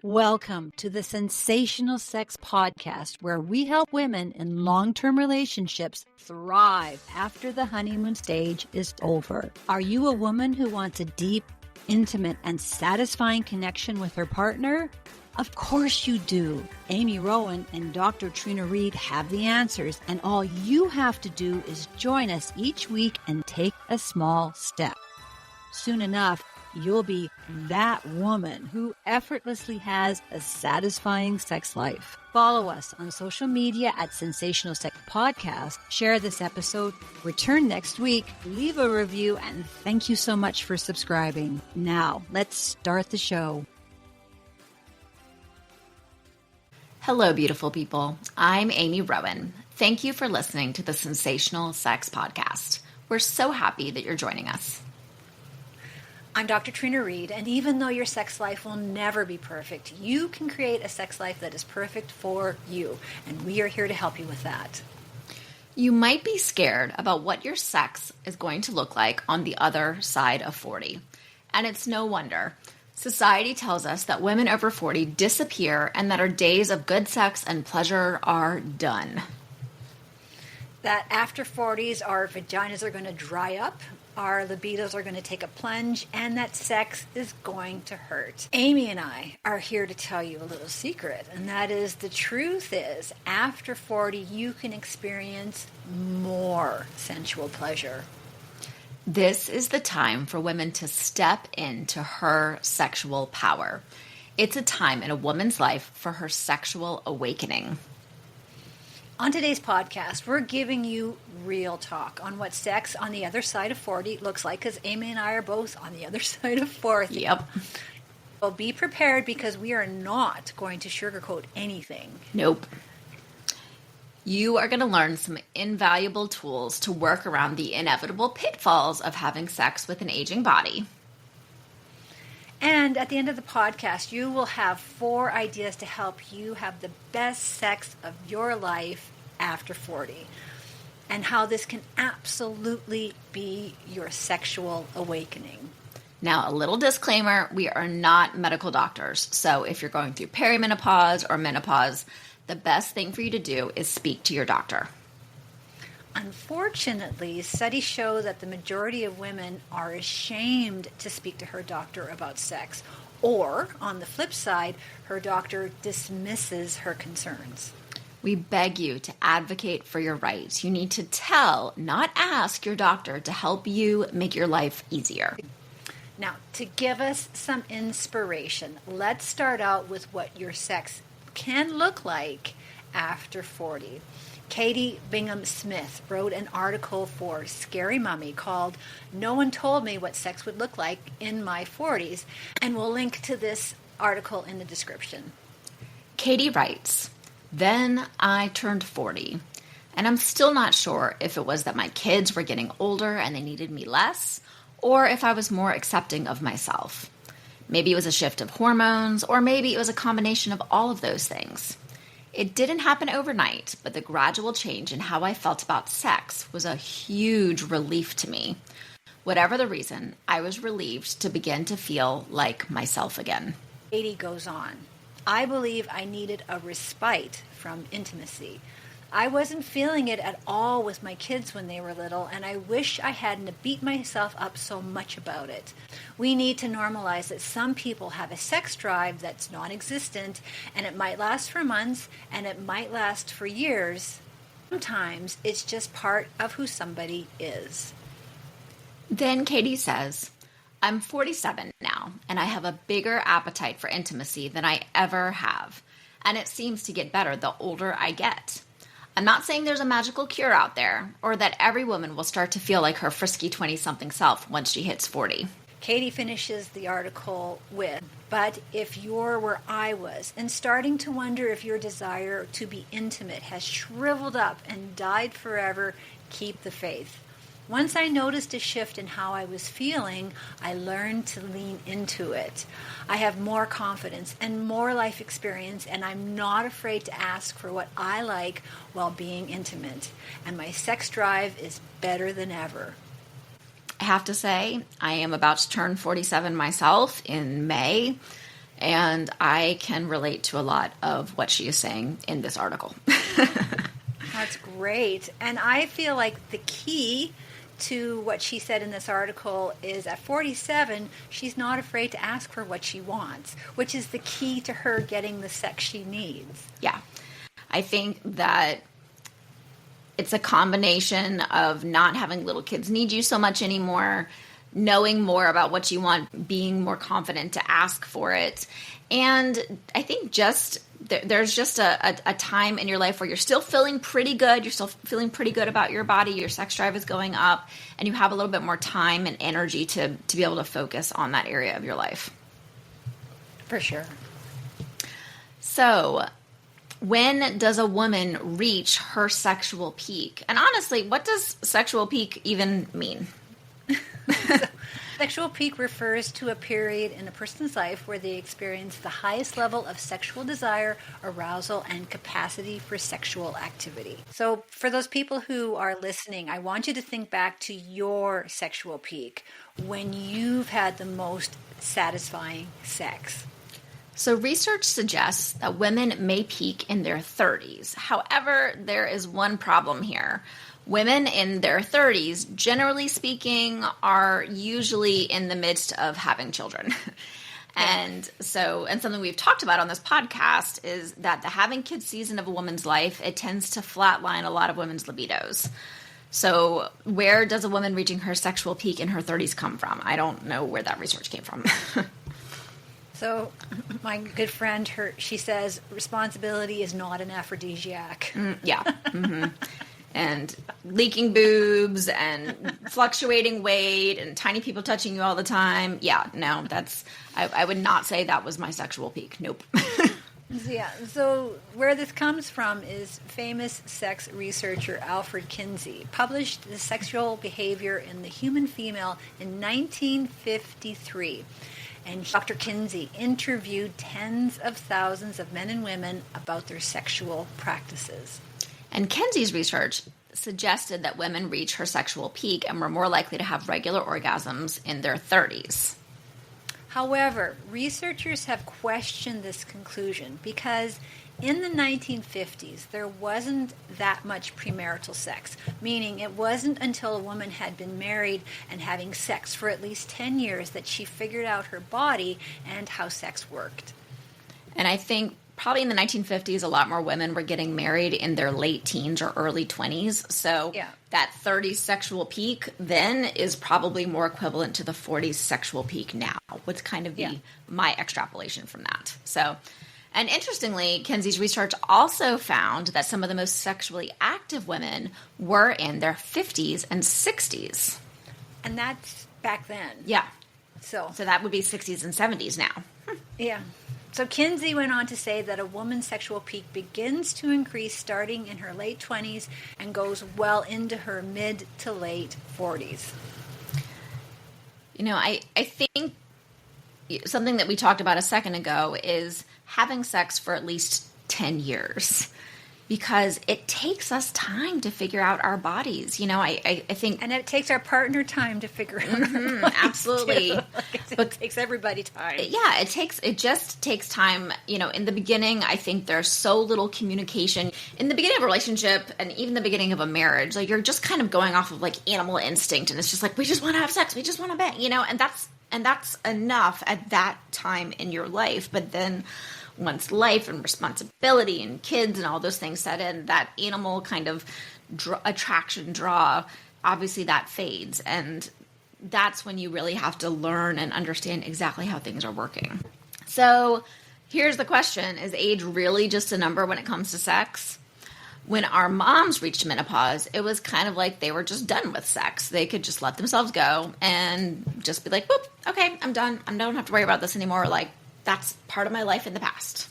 Welcome to the Sensational Sex Podcast, where we help women in long-term relationships thrive after the honeymoon stage is over. Are you a woman who wants a deep, intimate, and satisfying connection with her partner? Of course you do. Amy Rowan and Dr. Trina Reed have the answers, and all you have to do is join us each week and take a small step. Soon enough, you'll be that woman who effortlessly has a satisfying sex life. Follow us on social media at Sensational Sex Podcast. Share this episode. Return next week. Leave a review. And thank you so much for subscribing. Now, let's start the show. Hello, beautiful people. I'm Amy Rowan. Thank you for listening to the Sensational Sex Podcast. We're so happy that you're joining us. I'm Dr. Trina Reed, and even though your sex life will never be perfect, you can create a sex life that is perfect for you, and we are here to help you with that. You might be scared about what your sex is going to look like on the other side of 40, and it's no wonder. Society tells us that women over 40 disappear and that our days of good sex and pleasure are done. That after 40s, our vaginas are going to dry up, our libidos are going to take a plunge, and that sex is going to hurt. Amy and I are here to tell you a little secret, and that is the truth is after 40, you can experience more sensual pleasure. This is the time for women to step into her sexual power. It's a time in a woman's life for her sexual awakening. On today's podcast, we're giving you real talk on what sex on the other side of 40 looks like, because Amy and I are both on the other side of 40. Yep. Well, be prepared because we are not going to sugarcoat anything. Nope. You are going to learn some invaluable tools to work around the inevitable pitfalls of having sex with an aging body. And at the end of the podcast, you will have 4 ideas to help you have the best sex of your life after 40, and how this can absolutely be your sexual awakening. Now, a little disclaimer, we are not medical doctors, so if you're going through perimenopause or menopause, the best thing for you to do is speak to your doctor. Unfortunately, studies show that the majority of women are ashamed to speak to her doctor about sex, or, on the flip side, her doctor dismisses her concerns. We beg you to advocate for your rights. You need to tell, not ask, your doctor to help you make your life easier. Now, to give us some inspiration, let's start out with what your sex can look like after 40. Katie Bingham Smith wrote an article for Scary Mummy called "No One Told Me What Sex Would Look Like in My 40s," and we'll link to this article in the description. Katie writes, "Then I turned 40, and I'm still not sure if it was that my kids were getting older and they needed me less, or if I was more accepting of myself. Maybe it was a shift of hormones, or maybe it was a combination of all of those things. It didn't happen overnight, but the gradual change in how I felt about sex was a huge relief to me. Whatever the reason, I was relieved to begin to feel like myself again." Katie goes on, "I believe I needed a respite from intimacy. I wasn't feeling it at all with my kids when they were little, and I wish I hadn't beat myself up so much about it. We need to normalize that some people have a sex drive that's non-existent, and it might last for months, and it might last for years. Sometimes it's just part of who somebody is." Then Katie says, "I'm 47 now, and I have a bigger appetite for intimacy than I ever have, and it seems to get better the older I get. I'm not saying there's a magical cure out there, or that every woman will start to feel like her frisky 20-something self once she hits 40. Katie finishes the article with, "But if you're where I was and starting to wonder if your desire to be intimate has shriveled up and died forever, keep the faith. Once I noticed a shift in how I was feeling, I learned to lean into it. I have more confidence and more life experience, and I'm not afraid to ask for what I like while being intimate. And my sex drive is better than ever." I have to say, I am about to turn 47 myself in May, And I can relate to a lot of what she is saying in this article. That's great. And I feel like the key to what she said in this article is at 47, she's not afraid to ask for what she wants, which is the key to her getting the sex she needs. Yeah. I think that it's a combination of not having little kids need you so much anymore, knowing more about what you want, being more confident to ask for it. And I think there's just a time in your life where you're still feeling pretty good. You're still feeling pretty good about your body. Your sex drive is going up, and you have a little bit more time and energy to be able to focus on that area of your life. For sure. So, when does a woman reach her sexual peak? And honestly, what does sexual peak even mean? Sexual peak refers to a period in a person's life where they experience the highest level of sexual desire, arousal, and capacity for sexual activity. So for those people who are listening, I want you to think back to your sexual peak when you've had the most satisfying sex. So research suggests that women may peak in their 30s. However, there is one problem here. Women in their 30s, generally speaking, are usually in the midst of having children. And something we've talked about on this podcast is that the having kids season of a woman's life, it tends to flatline a lot of women's libidos. So where does a woman reaching her sexual peak in her 30s come from? I don't know where that research came from. So my good friend, she says, responsibility is not an aphrodisiac. Yeah. Mm-hmm. And leaking boobs and fluctuating weight and tiny people touching you all the time. Yeah, no, I would not say that was my sexual peak. Nope. Yeah, so where this comes from is famous sex researcher Alfred Kinsey published the sexual behavior in the human female in 1953. And Dr. Kinsey interviewed tens of thousands of men and women about their sexual practices. And Kinsey's research suggested that women reach her sexual peak and were more likely to have regular orgasms in their 30s. However, researchers have questioned this conclusion because in the 1950s, there wasn't that much premarital sex, meaning it wasn't until a woman had been married and having sex for at least 10 years that she figured out her body and how sex worked. And I think probably in the 1950s, a lot more women were getting married in their late teens or early 20s. So that 30s sexual peak then is probably more equivalent to the 40s sexual peak now, would kind of be my extrapolation from that. So, and interestingly, Kinsey's research also found that some of the most sexually active women were in their 50s and 60s. And that's back then. Yeah. So that would be 60s and 70s now. Yeah. So Kinsey went on to say that a woman's sexual peak begins to increase starting in her late 20s and goes well into her mid to late 40s. You know, I think something that we talked about a second ago is having sex for at least 10 years. Because it takes us time to figure out our bodies. You know, I think... And it takes our partner time to figure out our bodies, absolutely. It takes everybody time. Yeah, it just takes time. You know, in the beginning, I think there's so little communication. In the beginning of a relationship and even the beginning of a marriage, like you're just kind of going off of like animal instinct. And it's just like, we just want to have sex. We just want to bang, you know, and that's enough at that time in your life. But then once life and responsibility and kids and all those things set in, that animal kind of attraction draw, obviously that fades. And that's when you really have to learn and understand exactly how things are working. So here's the question. Is age really just a number when it comes to sex? When our moms reached menopause, it was kind of like they were just done with sex. They could just let themselves go and just be like, whoop, okay, I'm done. I don't have to worry about this anymore. Like, that's part of my life in the past.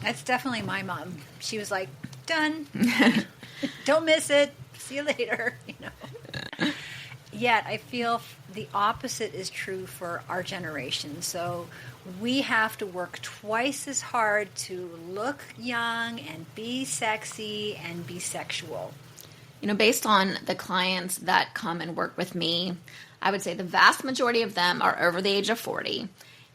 That's definitely my mom. She was like, done. Don't miss it. See you later. You know. Yet I feel the opposite is true for our generation. So we have to work twice as hard to look young and be sexy and be sexual. You know, based on the clients that come and work with me, I would say the vast majority of them are over the age of 40.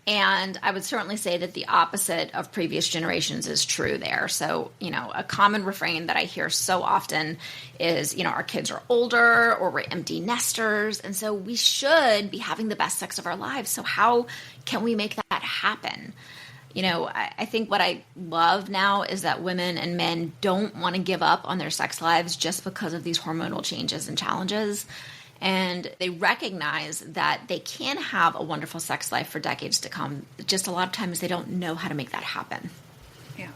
And I would certainly say that the opposite of previous generations is true there. So, a common refrain that I hear so often is, our kids are older or we're empty nesters. And so we should be having the best sex of our lives. So how can we make that happen? I think what I love now is that women and men don't want to give up on their sex lives just because of these hormonal changes and challenges. And they recognize that they can have a wonderful sex life for decades to come. Just a lot of times they don't know how to make that happen. Yeah.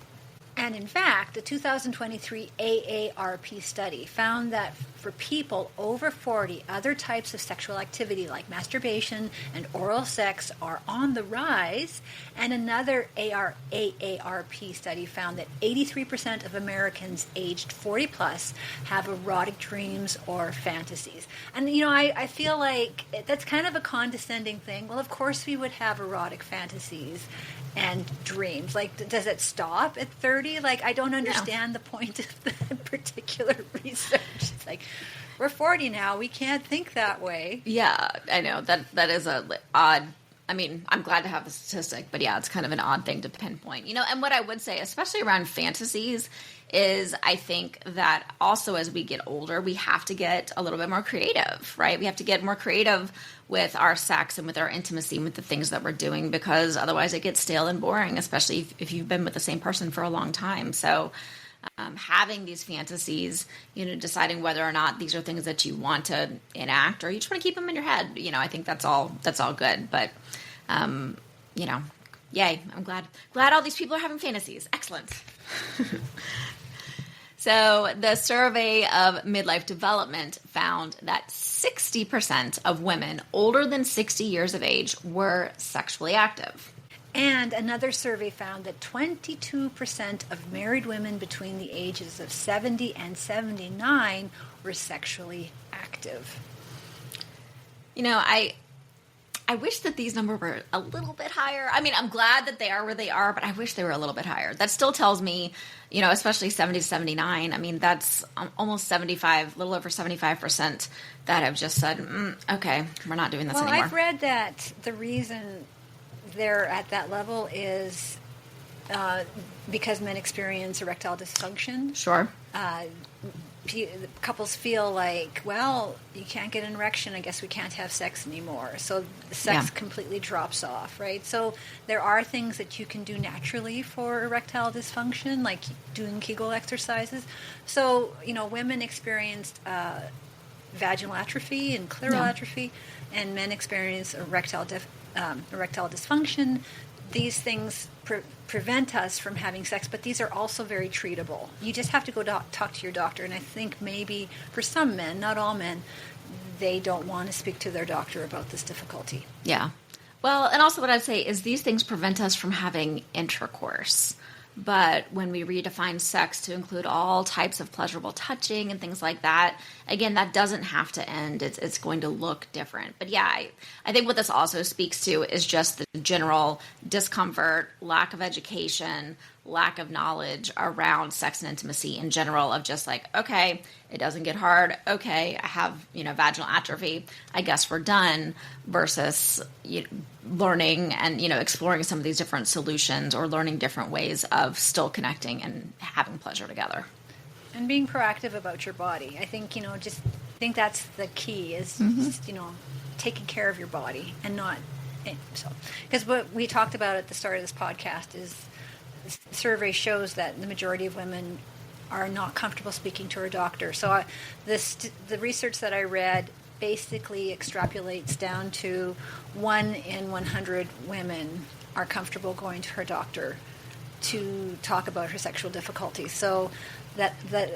And in fact, the 2023 AARP study found that for people over 40, other types of sexual activity like masturbation and oral sex are on the rise. And another AARP study found that 83% of Americans aged 40 plus have erotic dreams or fantasies. And, I feel like that's kind of a condescending thing. Well, of course we would have erotic fantasies and dreams. Like, does it stop at 30? Like, I don't understand the point of that particular research. It's like, we're 40 now. We can't think that way. Yeah, I know. That is a odd. I mean, I'm glad to have the statistic, but yeah, it's kind of an odd thing to pinpoint. And what I would say, especially around fantasies, is I think that also as we get older, we have to get a little bit more creative, right? We have to get more creative with our sex and with our intimacy and with the things that we're doing, because otherwise it gets stale and boring, especially if you've been with the same person for a long time. So having these fantasies, deciding whether or not these are things that you want to enact or you just want to keep them in your head, I think that's all good. But, yay, I'm glad all these people are having fantasies. Excellent. So the survey of midlife development found that 60% of women older than 60 years of age were sexually active. And another survey found that 22% of married women between the ages of 70 and 79 were sexually active. I wish that these numbers were a little bit higher. I mean, I'm glad that they are where they are, but I wish they were a little bit higher. That still tells me, especially 70 to 79, I mean, that's almost 75, a little over 75% that have just said, okay, we're not doing this anymore. Well, I've read that the reason they're at that level is because men experience erectile dysfunction. Sure. Couples feel like, well, you can't get an erection, I guess we can't have sex anymore. So the sex completely drops off, right? So there are things that you can do naturally for erectile dysfunction, like doing Kegel exercises. So, women experienced vaginal atrophy and clitoral atrophy, and men experience erectile dysfunction. These things prevent us from having sex, but these are also very treatable. You just have to go talk to your doctor, and I think maybe for some men, not all men, they don't want to speak to their doctor about this difficulty. Yeah. Well, and also what I'd say is these things prevent us from having intercourse. But when we redefine sex to include all types of pleasurable touching and things like that, again, that doesn't have to end. It's going to look different. But yeah, I think what this also speaks to is just the general discomfort, lack of education, lack of knowledge around sex and intimacy in general, of just like, okay, it doesn't get hard. Okay, I have, vaginal atrophy. I guess we're done, versus learning and, exploring some of these different solutions or learning different ways of still connecting and having pleasure together. And being proactive about your body. I think, just think that's the key is just, taking care of your body and not, so, because what we talked about at the start of this podcast is the survey shows that the majority of women are not comfortable speaking to her doctor. So the research that I read basically extrapolates down to 1 in 100 women are comfortable going to her doctor to talk about her sexual difficulties. So that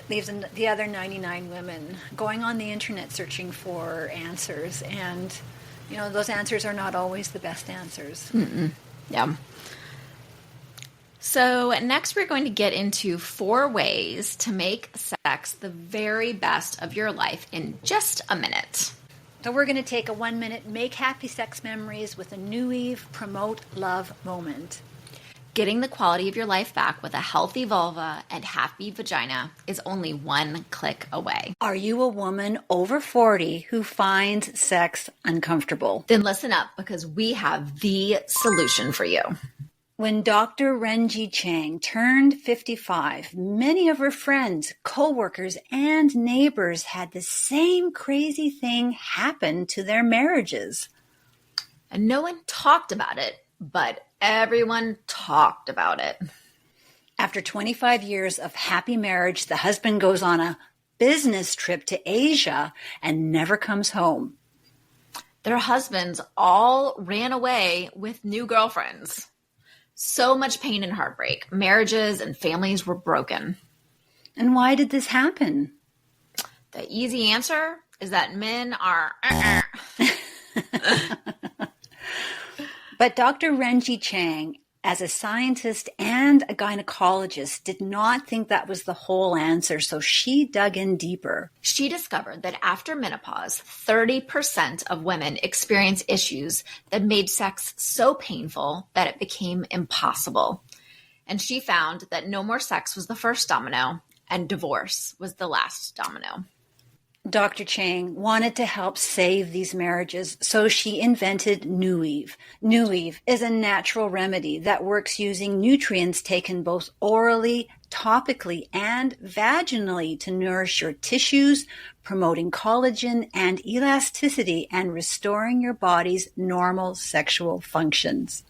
leaves the other 99 women going on the internet searching for answers, and those answers are not always the best answers. Yeah. So next we're going to get into 4 ways to make sex the very best of your life in just a minute. So we're going to take a 1-minute make happy sex memories with a new Eve promote love moment. Getting the quality of your life back with a healthy vulva and happy vagina is only one click away. Are you a woman over 40 who finds sex uncomfortable? Then listen up, because we have the solution for you. When Dr. Renji Chang turned 55, many of her friends, coworkers, and neighbors had the same crazy thing happen to their marriages. And no one talked about it, but everyone talked about it. After 25 years of happy marriage, the husband goes on a business trip to Asia and never comes home. Their husbands all ran away with new girlfriends. So much pain and heartbreak. Marriages and families were broken. And why did this happen? The easy answer is that men are... But Dr. Renji Chang, as a scientist and a gynecologist, did not think that was the whole answer, so she dug in deeper. She discovered that after menopause, 30% of women experience issues that made sex so painful that it became impossible. And she found that no more sex was the first domino, and divorce was the last domino. Dr. Chang wanted to help save these marriages, so she invented NuEve. NuEve is a natural remedy that works using nutrients taken both orally, topically, and vaginally to nourish your tissues, promoting collagen and elasticity and restoring your body's normal sexual functions.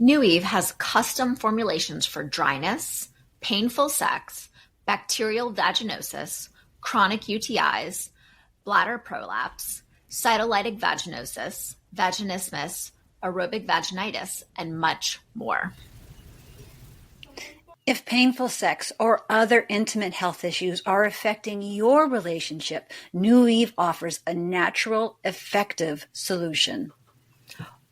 NuEve has custom formulations for dryness, painful sex, bacterial vaginosis, chronic UTIs, bladder prolapse, cytolytic vaginosis, vaginismus, aerobic vaginitis, and much more. If painful sex or other intimate health issues are affecting your relationship, NuEve offers a natural, effective solution.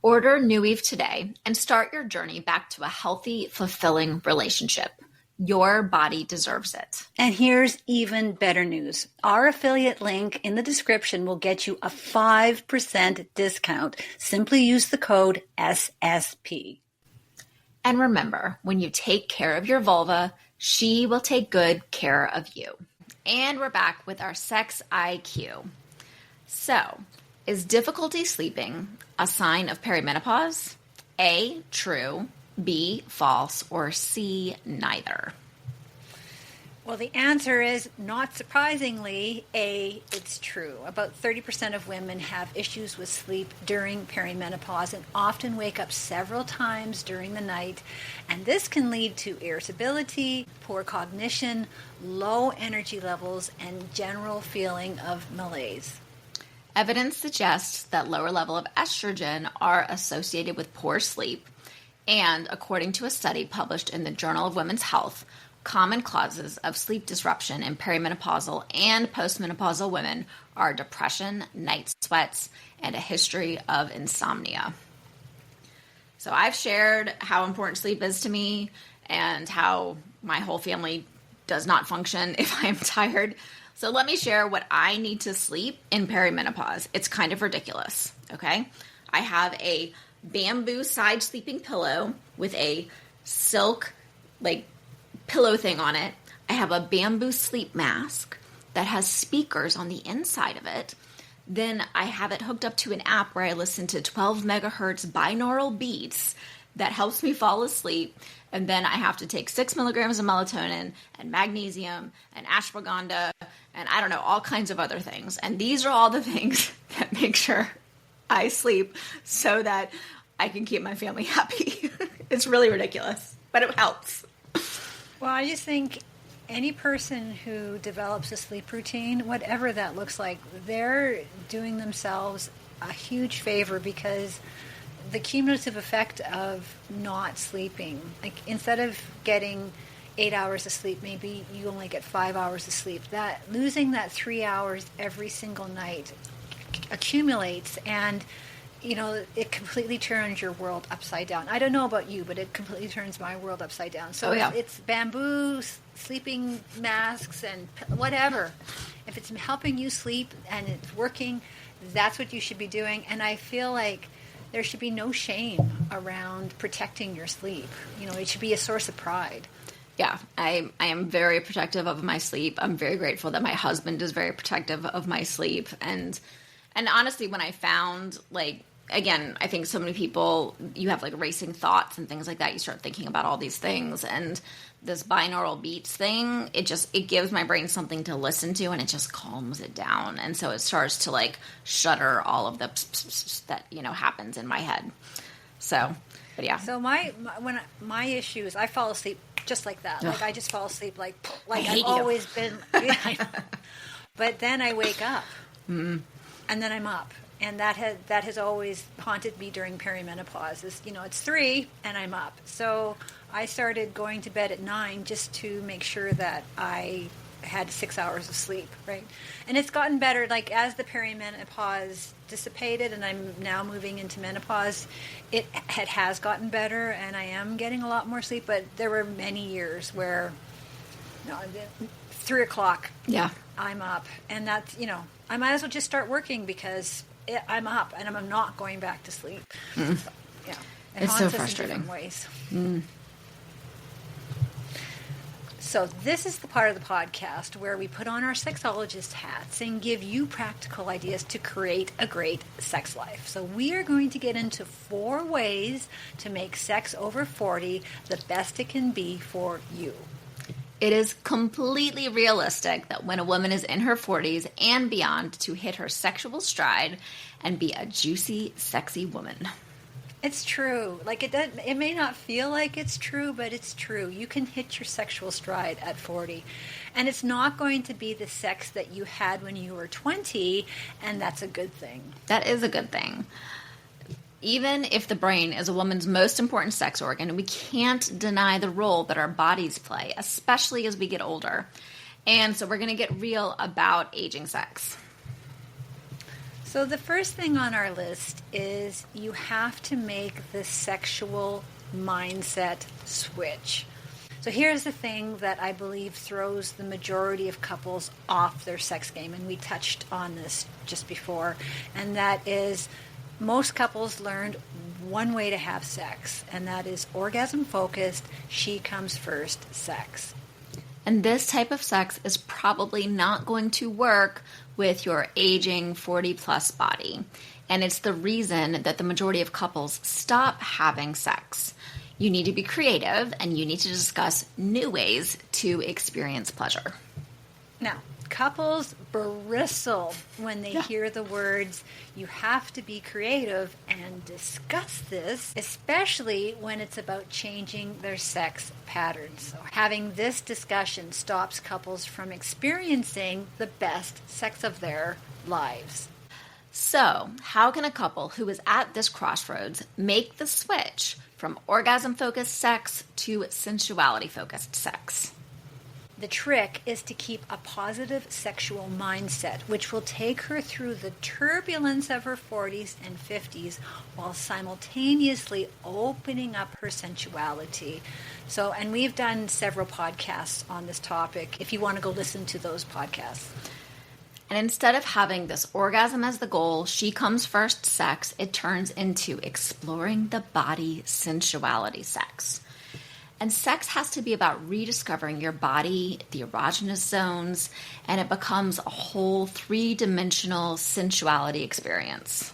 Order NuEve today and start your journey back to a healthy, fulfilling relationship. Your body deserves it. And here's even better news. Our affiliate link in the description will get you a 5% discount. Simply use the code SSP. And remember, when you take care of your vulva, she will take good care of you. And we're back with our sex IQ. So, is difficulty sleeping a sign of perimenopause? A, true. B, false, or C, neither? Well, the answer is, not surprisingly, A, it's true. About 30% of women have issues with sleep during perimenopause and often wake up several times during the night. And this can lead to irritability, poor cognition, low energy levels, and general feeling of malaise. Evidence suggests that lower level of estrogen are associated with poor sleep. And according to a study published in the Journal of Women's Health, common causes of sleep disruption in perimenopausal and postmenopausal women are depression, night sweats, and a history of insomnia. So I've shared how important sleep is to me and how my whole family does not function if I am tired. So let me share what I need to sleep in perimenopause. It's kind of ridiculous, okay? I have a bamboo side sleeping pillow with a silk pillow thing on it. I have a bamboo sleep mask that has speakers on the inside of it. Then I have it hooked up to an app where I listen to 12 megahertz binaural beats that helps me fall asleep. And then I have to take 6 milligrams of melatonin and magnesium and ashwagandha and I don't know, all kinds of other things. And these are all the things that make sure I sleep so that I can keep my family happy. It's really ridiculous, but it helps. Well, I just think any person who develops a sleep routine, whatever that looks like, they're doing themselves a huge favor, because the cumulative effect of not sleeping, like instead of getting 8 hours of sleep, maybe you only get 5 hours of sleep. That losing that 3 hours every single night accumulates, and it completely turns your world upside down. I don't know about you, but it completely turns my world upside down. So it's bamboo sleeping masks and whatever. If it's helping you sleep and it's working, that's what you should be doing. And I feel like there should be no shame around protecting your sleep. It should be a source of pride. Yeah, I am very protective of my sleep. I'm very grateful that my husband is very protective of my sleep. And honestly, when I found, again, I think so many people, you have racing thoughts and things like that. You start thinking about all these things, and this binaural beats thing, it gives my brain something to listen to, and it just calms it down. And so it starts to shutter all of the that, happens in my head. So, but yeah. So my issue is I fall asleep just like that. I just fall asleep like I've always been. But then I wake up, and then I'm up. And that has always haunted me during perimenopause. It's 3 and I'm up. So I started going to bed at 9 just to make sure that I had 6 hours of sleep, right? And it's gotten better. As the perimenopause dissipated and I'm now moving into menopause, it has gotten better, and I am getting a lot more sleep. But there were many years where 3 o'clock, I'm up, and that's I might as well just start working because I'm up and I'm not going back to sleep. Mm. So, yeah, it's so frustrating. In different ways. So this is the part of the podcast where we put on our sexologist hats and give you practical ideas to create a great sex life. So we are going to get into 4 ways to make sex over 40 the best it can be for you. It is completely realistic that when a woman is in her 40s and beyond to hit her sexual stride and be a juicy, sexy woman. It's true. It may not feel like it's true, but it's true. You can hit your sexual stride at 40. And it's not going to be the sex that you had when you were 20, and that's a good thing. That is a good thing. Even if the brain is a woman's most important sex organ, we can't deny the role that our bodies play, especially as we get older. And so we're going to get real about aging sex. So the first thing on our list is you have to make the sexual mindset switch. So here's the thing that I believe throws the majority of couples off their sex game, and we touched on this just before, and that is most couples learned one way to have sex, and that is orgasm-focused, she comes first sex. And this type of sex is probably not going to work with your aging 40-plus body. And it's the reason that the majority of couples stop having sex. You need to be creative, and you need to discuss new ways to experience pleasure. Now, couples bristle when they hear the words, you have to be creative and discuss this, especially when it's about changing their sex patterns. So having this discussion stops couples from experiencing the best sex of their lives. So, how can a couple who is at this crossroads make the switch from orgasm-focused sex to sensuality-focused sex? The trick is to keep a positive sexual mindset, which will take her through the turbulence of her 40s and 50s while simultaneously opening up her sensuality. So, and we've done several podcasts on this topic if you want to go listen to those podcasts. And instead of having this orgasm as the goal, she comes first sex, it turns into exploring the body sensuality sex. And sex has to be about rediscovering your body, the erogenous zones, and it becomes a whole 3-dimensional sensuality experience.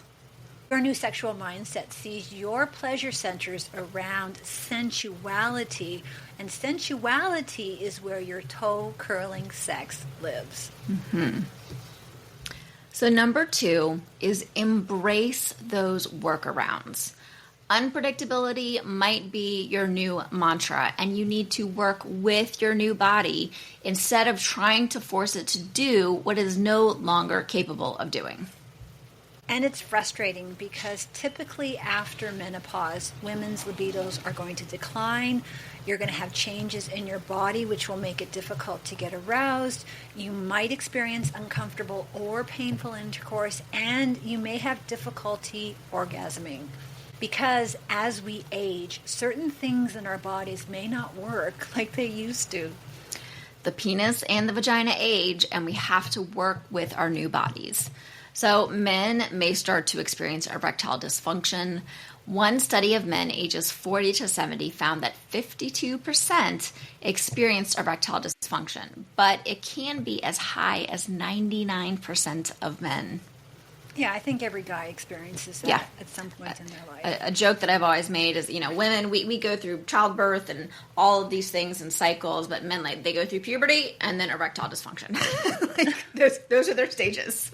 Your new sexual mindset sees your pleasure centers around sensuality, and sensuality is where your toe-curling sex lives. Mm-hmm. So number 2 is embrace those workarounds. Unpredictability might be your new mantra, and you need to work with your new body instead of trying to force it to do what it is no longer capable of doing. And it's frustrating because typically after menopause, women's libidos are going to decline. You're going to have changes in your body, which will make it difficult to get aroused. You might experience uncomfortable or painful intercourse, and you may have difficulty orgasming. Because as we age, certain things in our bodies may not work like they used to. The penis and the vagina age, and we have to work with our new bodies. So men may start to experience erectile dysfunction. One study of men ages 40 to 70 found that 52% experienced erectile dysfunction, but it can be as high as 99% of men. Yeah, I think every guy experiences that at some point in their life. A joke that I've always made is, women, we go through childbirth and all of these things in cycles, but men, they go through puberty and then erectile dysfunction. Those are their stages.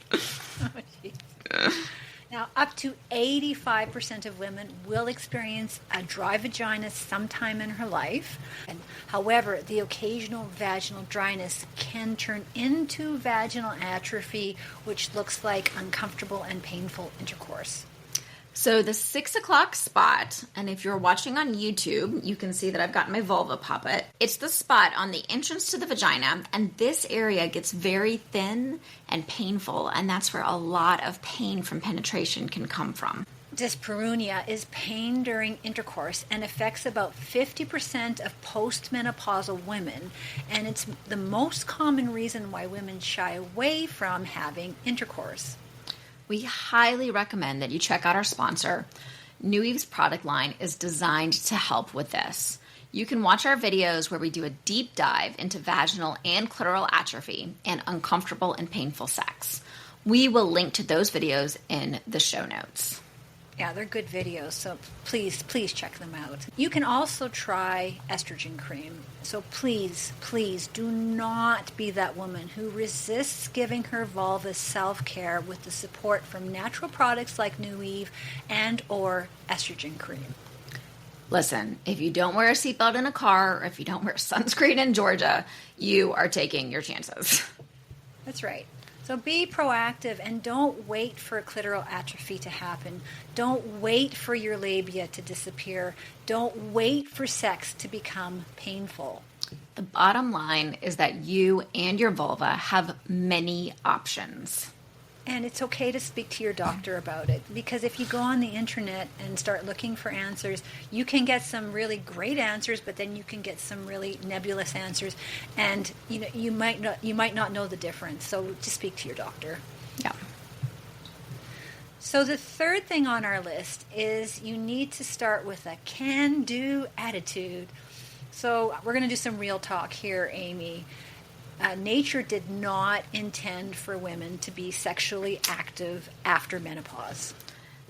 Oh, now, up to 85% of women will experience a dry vagina sometime in her life. However, the occasional vaginal dryness can turn into vaginal atrophy, which looks like uncomfortable and painful intercourse. So the 6 o'clock spot, and if you're watching on YouTube, you can see that I've got my vulva puppet. It's the spot on the entrance to the vagina, and this area gets very thin and painful, and that's where a lot of pain from penetration can come from. Dyspareunia is pain during intercourse and affects about 50% of postmenopausal women, and it's the most common reason why women shy away from having intercourse. We highly recommend that you check out our sponsor. New Eve's product line is designed to help with this. You can watch our videos where we do a deep dive into vaginal and clitoral atrophy and uncomfortable and painful sex. We will link to those videos in the show notes. Yeah, they're good videos, so please check them out. You can also try estrogen cream. So please do not be that woman who resists giving her vulva self-care with the support from natural products like New Eve and or estrogen cream. Listen, if you don't wear a seatbelt in a car or if you don't wear sunscreen in Georgia, you are taking your chances. That's right. So be proactive and don't wait for clitoral atrophy to happen. Don't wait for your labia to disappear. Don't wait for sex to become painful. The bottom line is that you and your vulva have many options. And it's okay to speak to your doctor about it, because if you go on the internet and start looking for answers, you can get some really great answers, but then you can get some really nebulous answers, and you might not know the difference. So just speak to your doctor. Yeah. So the third thing on our list is you need to start with a can-do attitude. So we're going to do some real talk here, Amy. Nature did not intend for women to be sexually active after menopause.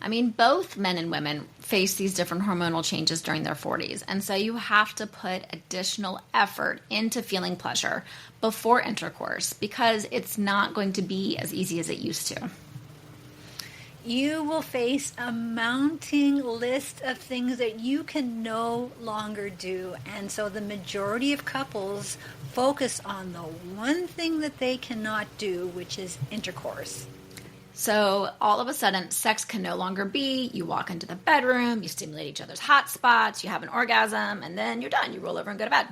I mean, both men and women face these different hormonal changes during their 40s, and so you have to put additional effort into feeling pleasure before intercourse because it's not going to be as easy as it used to. You will face a mounting list of things that you can no longer do. And so the majority of couples focus on the one thing that they cannot do, which is intercourse. So all of a sudden, sex can no longer be, you walk into the bedroom, you stimulate each other's hot spots, you have an orgasm, and then you're done. You roll over and go to bed.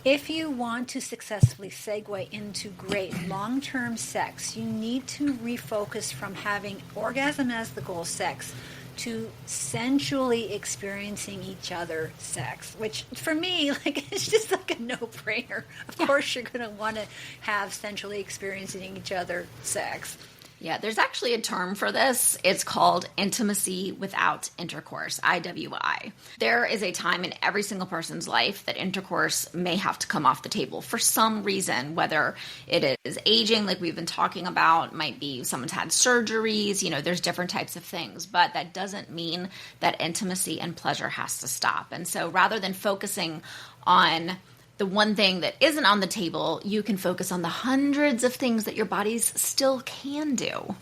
If you want to successfully segue into great long-term sex, you need to refocus from having orgasm as the goal sex to sensually experiencing each other sex, which for me, it's just like a no-brainer. Of course you're going to want to have sensually experiencing each other sex. Yeah, there's actually a term for this. It's called intimacy without intercourse, IWI. There is a time in every single person's life that intercourse may have to come off the table for some reason, whether it is aging, like we've been talking about, might be someone's had surgeries, there's different types of things, but that doesn't mean that intimacy and pleasure has to stop. And so rather than focusing on the one thing that isn't on the table, you can focus on the hundreds of things that your bodies still can do.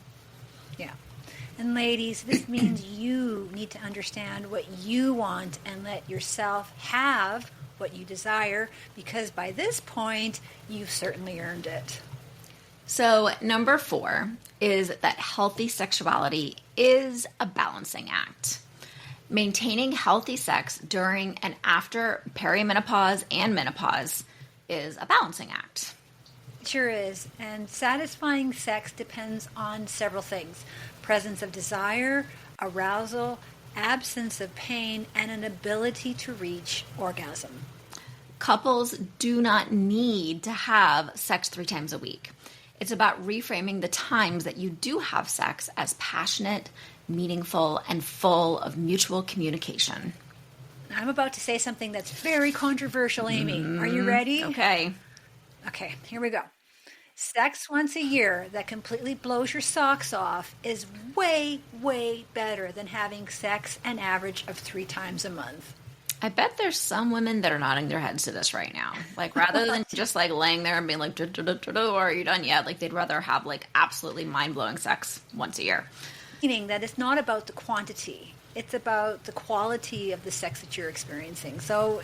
Yeah. And ladies, this means you need to understand what you want and let yourself have what you desire, because by this point, you've certainly earned it. So number 4 is that healthy sexuality is a balancing act. Maintaining healthy sex during and after perimenopause and menopause is a balancing act. It sure is. And satisfying sex depends on several things: presence of desire, arousal, absence of pain, and an ability to reach orgasm. Couples do not need to have sex 3 times a week. It's about reframing the times that you do have sex as passionate, meaningful, and full of mutual communication. I'm about to say something that's very controversial, Amy. Are you ready? Okay. Okay, here we go. Sex once a year that completely blows your socks off is way, way better than having sex an average of 3 times a month. I bet there's some women that are nodding their heads to this right now. Like, rather than just like laying there and being like, are you done yet? Like, they'd rather have like absolutely mind-blowing sex once a year. Meaning that it's not about the quantity. It's about the quality of the sex that you're experiencing. So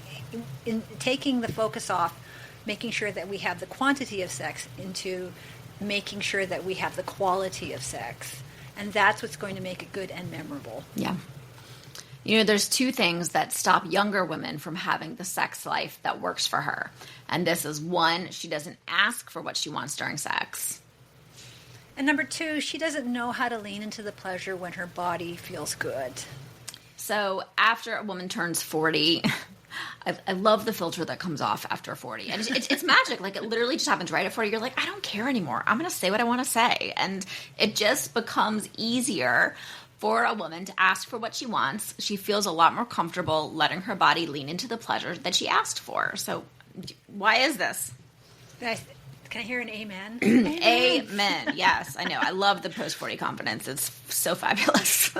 in taking the focus off, making sure that we have the quantity of sex into making sure that we have the quality of sex. And that's what's going to make it good and memorable. Yeah. You know, there's 2 things that stop younger women from having the sex life that works for her. And this is 1, she doesn't ask for what she wants during sex. And number 2, she doesn't know how to lean into the pleasure when her body feels good. So after a woman turns 40, I love the filter that comes off after 40. And it's magic. Like, it literally just happens right at 40. You're like, I don't care anymore. I'm going to say what I want to say. And it just becomes easier for a woman to ask for what she wants. She feels a lot more comfortable letting her body lean into the pleasure that she asked for. So why is this? Can I hear an amen? Amen. Yes, I know. I love the post-40 confidence. It's so fabulous.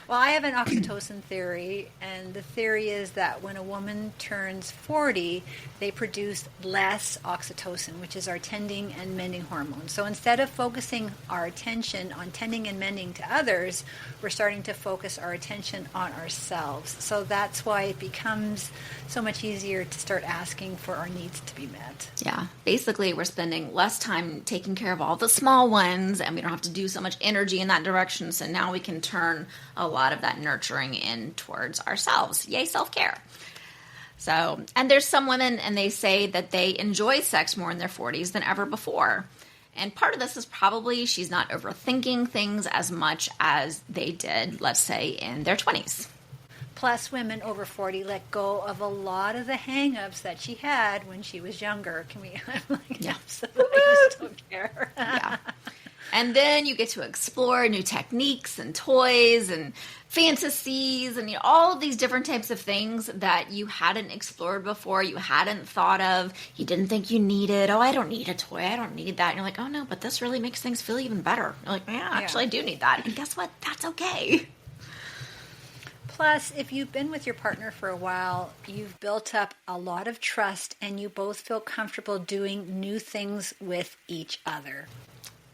Well, I have an oxytocin theory, and the theory is that when a woman turns 40, they produce less oxytocin, which is our tending and mending hormone. So instead of focusing our attention on tending and mending to others, we're starting to focus our attention on ourselves. So that's why it becomes so much easier to start asking for our needs to be met. Yeah. Basically, we're spending less time taking care of all the small ones, and we don't have to do so much energy in that direction. So now we can turn a lot of that nurturing in towards ourselves. Yay, self-care. So, and there's some women, and they say that they enjoy sex more in their 40s than ever before. And part of this is probably she's not overthinking things as much as they did, let's say, in their 20s. Plus, women over 40 let go of a lot of the hang-ups that she had when she was younger. Can we? I'm like, yeah. Absolutely, I just don't care. Yeah. And then you get to explore new techniques and toys and fantasies and all of these different types of things that you hadn't explored before, you hadn't thought of, you didn't think you needed. Oh, I don't need a toy. I don't need that. And you're like, oh, no, but this really makes things feel even better. You're like, yeah, actually, I do need that. And guess what? That's okay. Plus, if you've been with your partner for a while, you've built up a lot of trust and you both feel comfortable doing new things with each other.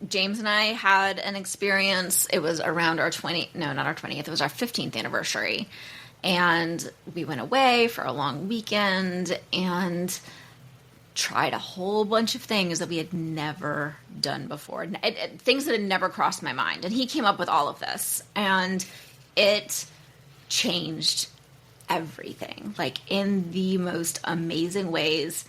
James and I had an experience. It was around our 20th. It was our 15th anniversary. And we went away for a long weekend and tried a whole bunch of things that we had never done before. Things that had never crossed my mind. And he came up with all of this. And it changed everything, like in the most amazing ways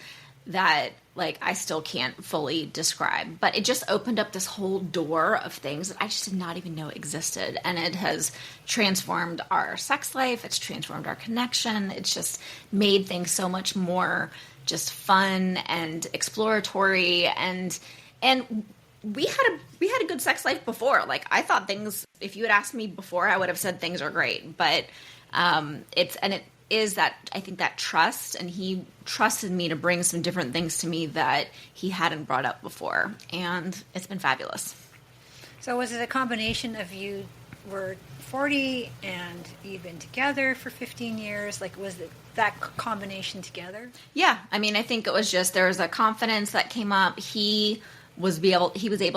that like I still can't fully describe, but it just opened up this whole door of things that I just did not even know existed. And it has transformed our sex life. It's transformed our connection. It's just made things so much more just fun and exploratory. And we had a good sex life before. Like I thought things, if you had asked me before, I would have said things are great, but it is that I think that trust, and he trusted me to bring some different things to me that he hadn't brought up before, and it's been fabulous. So was it a combination of you were 40 and you've been together for 15 years? Like was it that combination together? Yeah. I mean, I think it was just there was a confidence that came up. He was able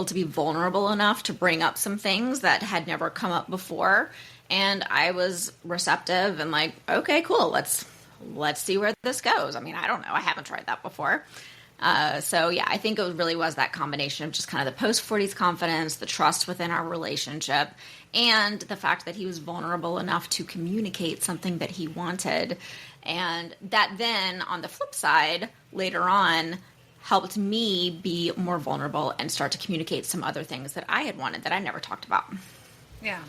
to be vulnerable enough to bring up some things that had never come up before. And I was receptive and like, okay, cool. Let's see where this goes. I mean, I don't know. I haven't tried that before. So yeah, I think it really was that combination of just kind of the post-40s confidence, the trust within our relationship, and the fact that he was vulnerable enough to communicate something that he wanted. And that then on the flip side, later on, helped me be more vulnerable and start to communicate some other things that I had wanted that I never talked about. Yeah.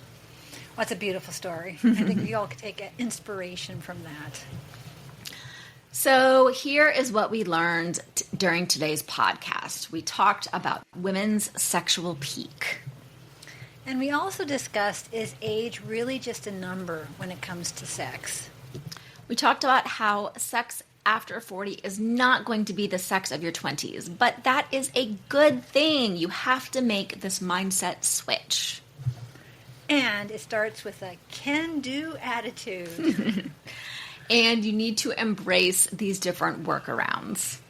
Well, that's a beautiful story. I think we all could take inspiration from that. So here is what we learned during today's podcast. We talked about women's sexual peak. And we also discussed, is age really just a number when it comes to sex? We talked about how sex after 40 is not going to be the sex of your 20s, but that is a good thing. You have to make this mindset switch. And it starts with a can-do attitude. And you need to embrace these different workarounds.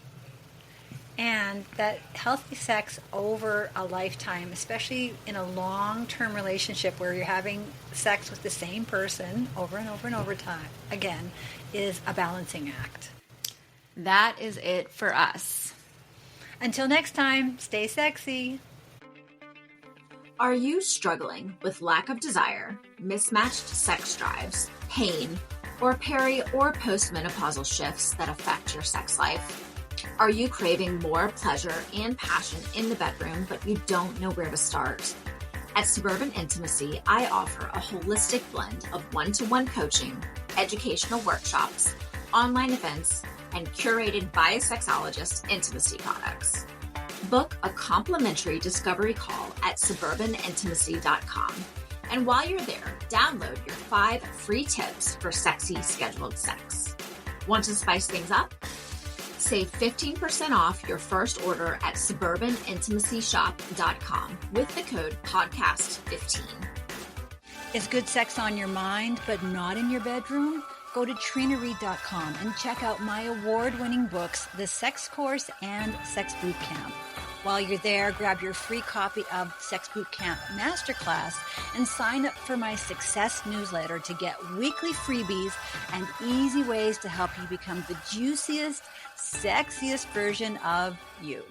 And that healthy sex over a lifetime, especially in a long-term relationship where you're having sex with the same person over and over and over time, again, is a balancing act. That is it for us. Until next time, stay sexy. Are you struggling with lack of desire, mismatched sex drives, pain, or peri or postmenopausal shifts that affect your sex life? Are you craving more pleasure and passion in the bedroom, but you don't know where to start? At Suburban Intimacy, I offer a holistic blend of one-to-one coaching, educational workshops, online events, and curated by a sexologist intimacy products. Book a complimentary discovery call at suburbanintimacy.com. And while you're there, download your 5 free tips for sexy scheduled sex. Want to spice things up? Save 15% off your first order at suburbanintimacyshop.com with the code podcast15. Is good sex on your mind but not in your bedroom? Go to trinareed.com and check out my award-winning books, The Sex Course and Sex Boot Camp. While you're there, grab your free copy of Sex Boot Camp Masterclass and sign up for my Success newsletter to get weekly freebies and easy ways to help you become the juiciest, sexiest version of you.